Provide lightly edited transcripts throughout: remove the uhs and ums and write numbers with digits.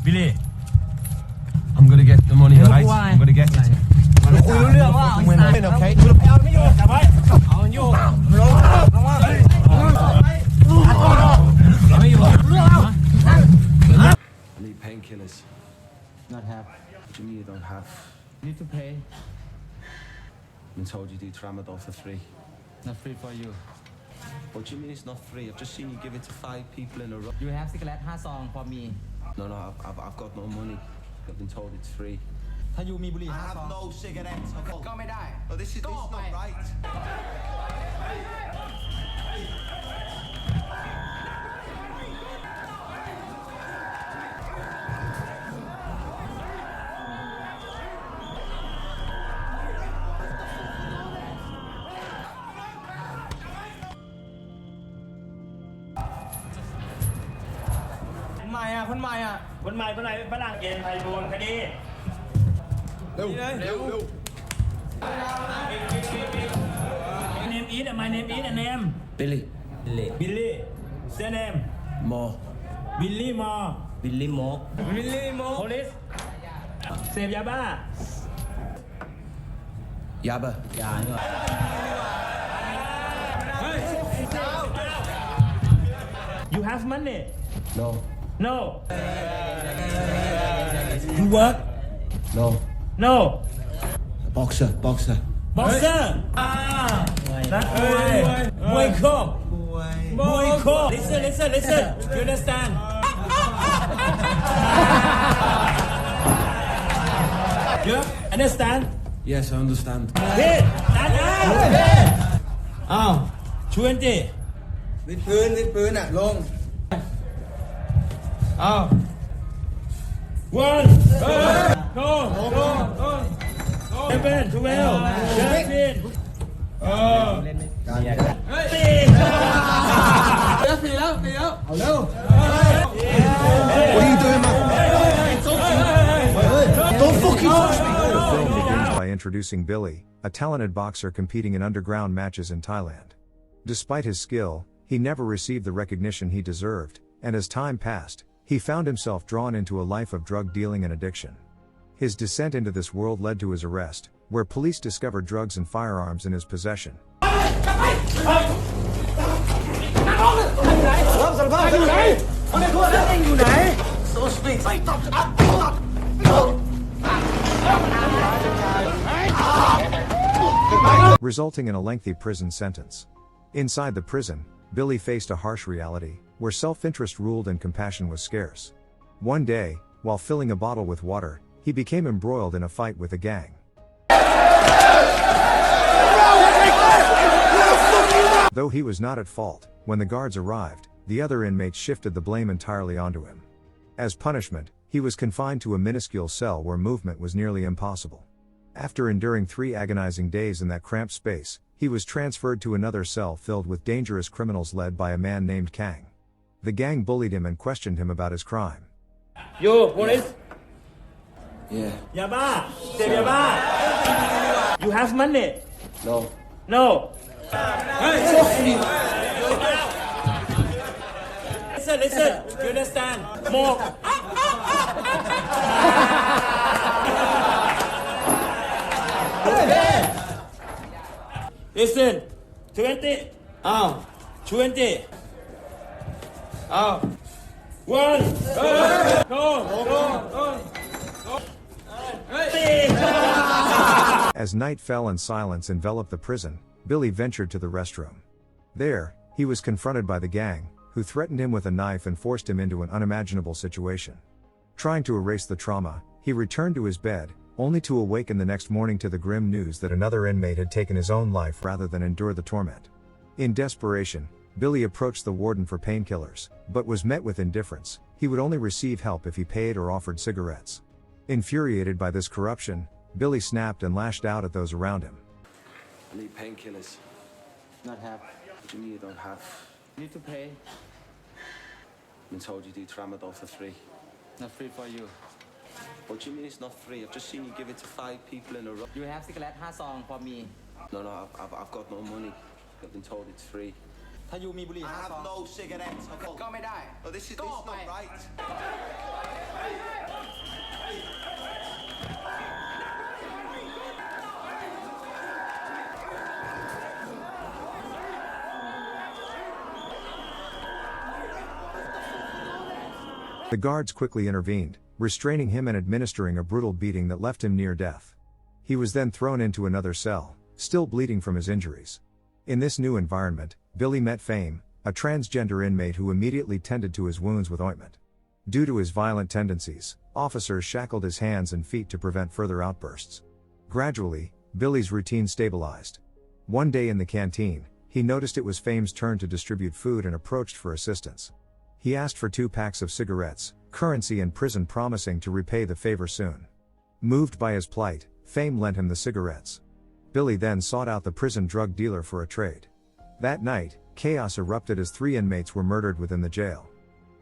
Billy, I'm gonna get the money, alright? I'm gonna get it. คุยรู้เรื่องว่าเอาตาย Okay? เอาไม่อยู่จับไว้เอาอยู่ลงไม่อยู่เรื่อง I need painkillers. Not have. What do you mean you don't have? Need to pay. I've been told you do tramadol for free. Not free for you. What do you mean it's not free? I've just seen you give it to 5 people in a row. You have cigarette 5 ซอง for me. No, I've got no money. I've been told it's free. ถ้าอยู่มีบุหรี่ I 5 have ซอง no cigarettes. ก็ไม่ได้ Oh, this is not right. คนใหม่อ่ะคนใหม่ฝรั่งเกณฑ์ไทยโดนคดีเร็ว My name is a name Billy. Billy say name More. Billy Mo Billy Mo Police เสพยาบ้า Yabba. ยาเนี่ย You have money No. No You work No. No Boxer. Boxer นักมวยมวยโคก Listen You understand You understand Yes, I understand. Hit stand up 20 วิดพื้นอ่ะลง One Go 7 12 13 ตีแล้วเอาเร็ว What are you doing, man? Don't fucking touch me! The film begins by introducing Billy, a talented boxer competing in underground matches in Thailand. Despite his skill, he never received the recognition he deserved, and as time passed, he found himself drawn into a life of drug dealing and addiction. His descent into this world led to his arrest, where police discovered drugs and firearms in his possession. Resulting in a lengthy prison sentence. Inside the prison, Billy faced a harsh reality, where self-interest ruled and compassion was scarce. One day, while filling a bottle with water, he became embroiled in a fight with a gang. Though he was not at fault, when the guards arrived, the other inmates shifted the blame entirely onto him. As punishment, he was confined to a minuscule cell where movement was nearly impossible. After enduring 3 agonizing days in that cramped space, he was transferred to another cell filled with dangerous criminals led by a man named Kang. The gang bullied him and questioned him about his crime. You police Yeah. ยาบ้าเสพยาบ้า You have money No. No Listen You understand More Listen 20 20 One Go As night fell and silence enveloped the prison, Billy ventured to the restroom. There, he was confronted by the gang, who threatened him with a knife and forced him into an unimaginable situation. Trying to erase the trauma, he returned to his bed, only to awaken the next morning to the grim news that another inmate had taken his own life rather than endure the torment. In desperation, Billy approached the warden for painkillers, but was met with indifference. He would only receive help if he paid or offered cigarettes. Infuriated by this corruption, Billy snapped and lashed out at those around him. I need painkillers. Not have. What do you mean you don't have? Need to pay. I've been told you do tramadol for free. Not free for you. What do you mean it's not free? I've just seen you give it to 5 people in a row. You have cigarette 5 ซอง for me. No, I've got no money. I've been told it's free. ถ้าอยู่มีบุหรี่ I 5 ซ have อง no cigarettes. ก็ไม่ได้ Oh, this is not right. The guards quickly intervened, restraining him and administering a brutal beating that left him near death. He was then thrown into another cell, still bleeding from his injuries. In this new environment, Billy met Fame, a transgender inmate who immediately tended to his wounds with ointment. Due to his violent tendencies, officers shackled his hands and feet to prevent further outbursts. Gradually, Billy's routine stabilized. One day in the canteen, he noticed it was Fame's turn to distribute food and approached for assistance. He asked for 2 packs of cigarettes, currency and prison, promising to repay the favor soon. Moved by his plight, Fame lent him the cigarettes. Billy then sought out the prison drug dealer for a trade. That night, chaos erupted as 3 inmates were murdered within the jail.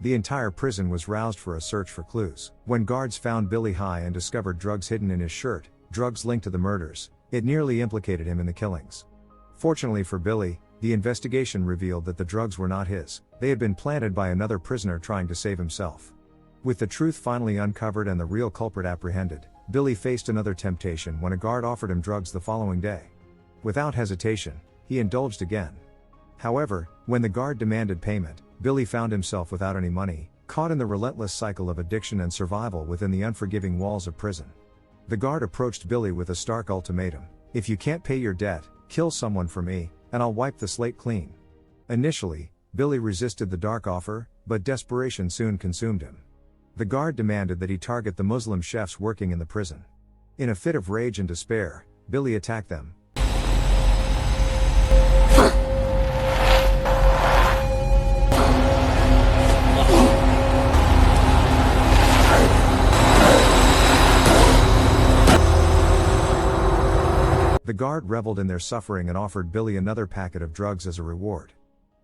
The entire prison was roused for a search for clues. When guards found Billy high and discovered drugs hidden in his shirt, drugs linked to the murders, it nearly implicated him in the killings. Fortunately for Billy, the investigation revealed that the drugs were not his, they had been planted by another prisoner trying to save himself. With the truth finally uncovered and the real culprit apprehended, Billy faced another temptation when a guard offered him drugs the following day. Without hesitation, he indulged again. However, when the guard demanded payment, Billy found himself without any money, caught in the relentless cycle of addiction and survival within the unforgiving walls of prison. The guard approached Billy with a stark ultimatum: "If you can't pay your debt, kill someone for me, and I'll wipe the slate clean." Initially, Billy resisted the dark offer, but desperation soon consumed him. The guard demanded that he target the Muslim chefs working in the prison. In a fit of rage and despair, Billy attacked them. The guard reveled in their suffering and offered Billy another packet of drugs as a reward.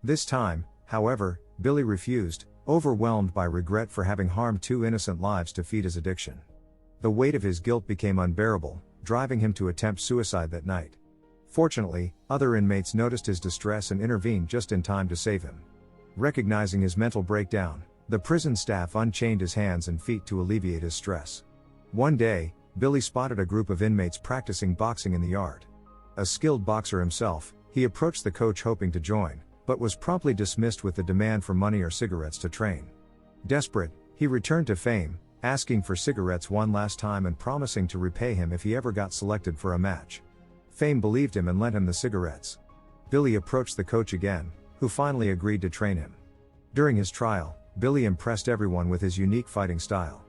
This time, however, Billy refused, overwhelmed by regret for having harmed 2 innocent lives to feed his addiction. The weight of his guilt became unbearable, driving him to attempt suicide that night. Fortunately, other inmates noticed his distress and intervened just in time to save him. Recognizing his mental breakdown, the prison staff unchained his hands and feet to alleviate his stress. One day, Billy spotted a group of inmates practicing boxing in the yard. A skilled boxer himself, he approached the coach hoping to join, but was promptly dismissed with the demand for money or cigarettes to train. Desperate, he returned to Fame, asking for cigarettes one last time and promising to repay him if he ever got selected for a match. Fame believed him and lent him the cigarettes. Billy approached the coach again, who finally agreed to train him. During his trial, Billy impressed everyone with his unique fighting style.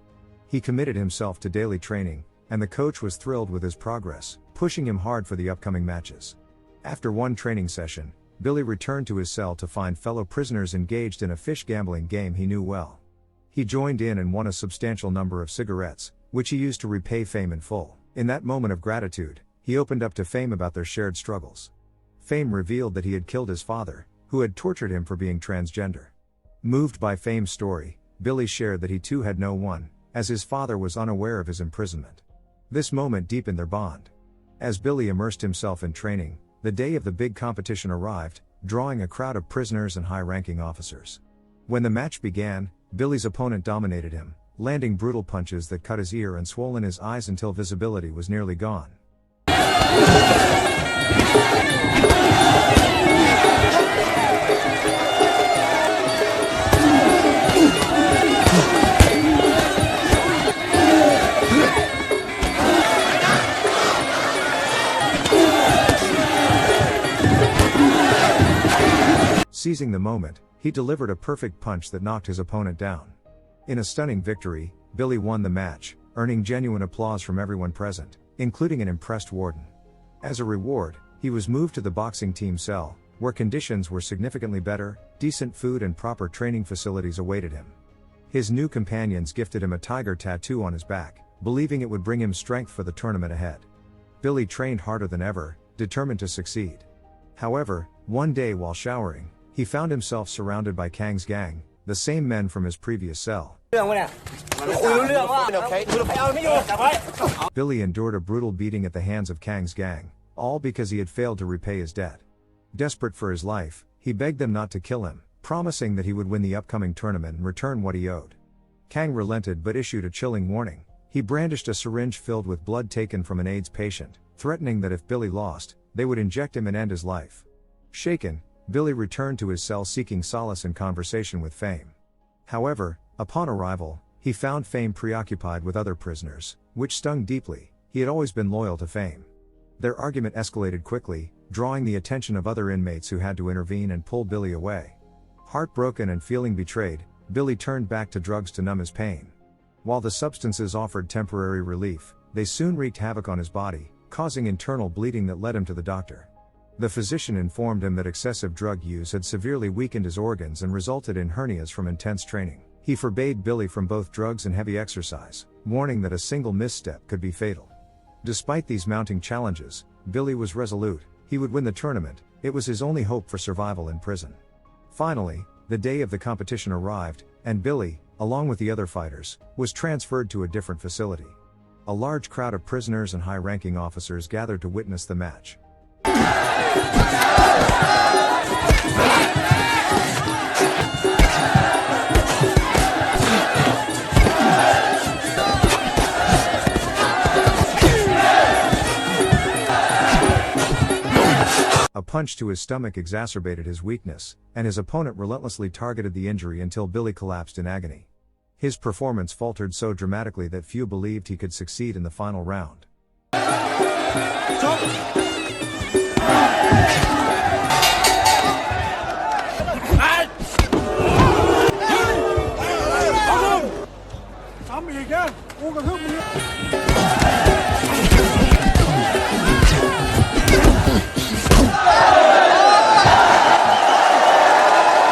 He committed himself to daily training, and the coach was thrilled with his progress, pushing him hard for the upcoming matches. After one training session, Billy returned to his cell to find fellow prisoners engaged in a fish gambling game he knew well. He joined in and won a substantial number of cigarettes, which he used to repay Fame in full. In that moment of gratitude, he opened up to Fame about their shared struggles. Fame revealed that he had killed his father, who had tortured him for being transgender. Moved by Fame's story, Billy shared that he too had no one, as his father was unaware of his imprisonment. This moment deepened their bond. As Billy immersed himself in training, the day of the big competition arrived, drawing a crowd of prisoners and high-ranking officers. When the match began, Billy's opponent dominated him, landing brutal punches that cut his ear and swollen his eyes until visibility was nearly gone. Seizing the moment, he delivered a perfect punch that knocked his opponent down. In a stunning victory, Billy won the match, earning genuine applause from everyone present, including an impressed warden. As a reward, he was moved to the boxing team cell, where conditions were significantly better, decent food and proper training facilities awaited him. His new companions gifted him a tiger tattoo on his back, believing it would bring him strength for the tournament ahead. Billy trained harder than ever, determined to succeed. However, one day while showering, he found himself surrounded by Kang's gang, the same men from his previous cell. Billy endured a brutal beating at the hands of Kang's gang, all because he had failed to repay his debt. Desperate for his life, he begged them not to kill him, promising that he would win the upcoming tournament and return what he owed. Kang relented but issued a chilling warning. He brandished a syringe filled with blood taken from an AIDS patient, threatening that if Billy lost, they would inject him and end his life. Shaken, Billy returned to his cell seeking solace in conversation with Fame. However, Upon arrival, he found Fame preoccupied with other prisoners, which stung deeply. He had always been loyal to Fame. Their argument escalated quickly, drawing the attention of other inmates who had to intervene and pull Billy away. Heartbroken and feeling betrayed, Billy turned back to drugs to numb his pain. While the substances offered temporary relief, they soon wreaked havoc on his body, causing internal bleeding that led him to the doctor. The physician informed him that excessive drug use had severely weakened his organs and resulted in hernias from intense training. He forbade Billy from both drugs and heavy exercise, warning that a single misstep could be fatal. Despite these mounting challenges, Billy was resolute. He would win the tournament. It was his only hope for survival in prison. Finally, the day of the competition arrived, and Billy, along with the other fighters, was transferred to a different facility. A large crowd of prisoners and high-ranking officers gathered to witness the match. A punch to his stomach exacerbated his weakness, and his opponent relentlessly targeted the injury until Billy collapsed in agony. His performance faltered so dramatically that few believed he could succeed in the final round.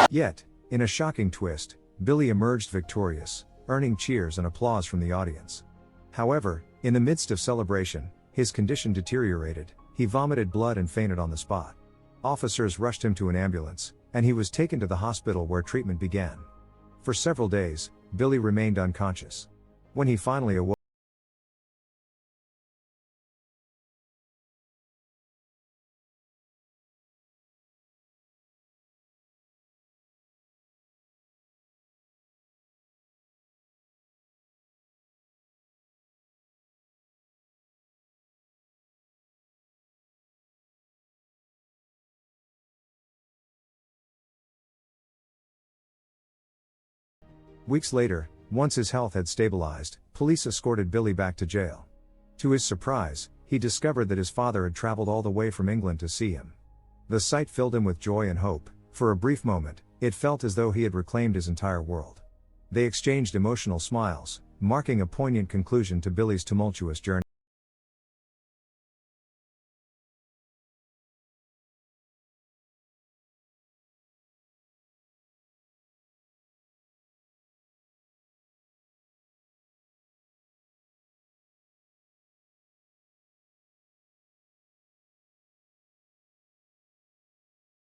Yet, in a shocking twist, Billy emerged victorious, earning cheers and applause from the audience. However, in the midst of celebration, his condition deteriorated. He vomited blood and fainted on the spot. Officers rushed him to an ambulance, and he was taken to the hospital where treatment began. For several days, Billy remained unconscious. When he finally awoke, weeks later, once his health had stabilized, police escorted Billy back to jail. To his surprise, he discovered that his father had traveled all the way from England to see him. The sight filled him with joy and hope. For a brief moment, it felt as though he had reclaimed his entire world. They exchanged emotional smiles, marking a poignant conclusion to Billy's tumultuous journey.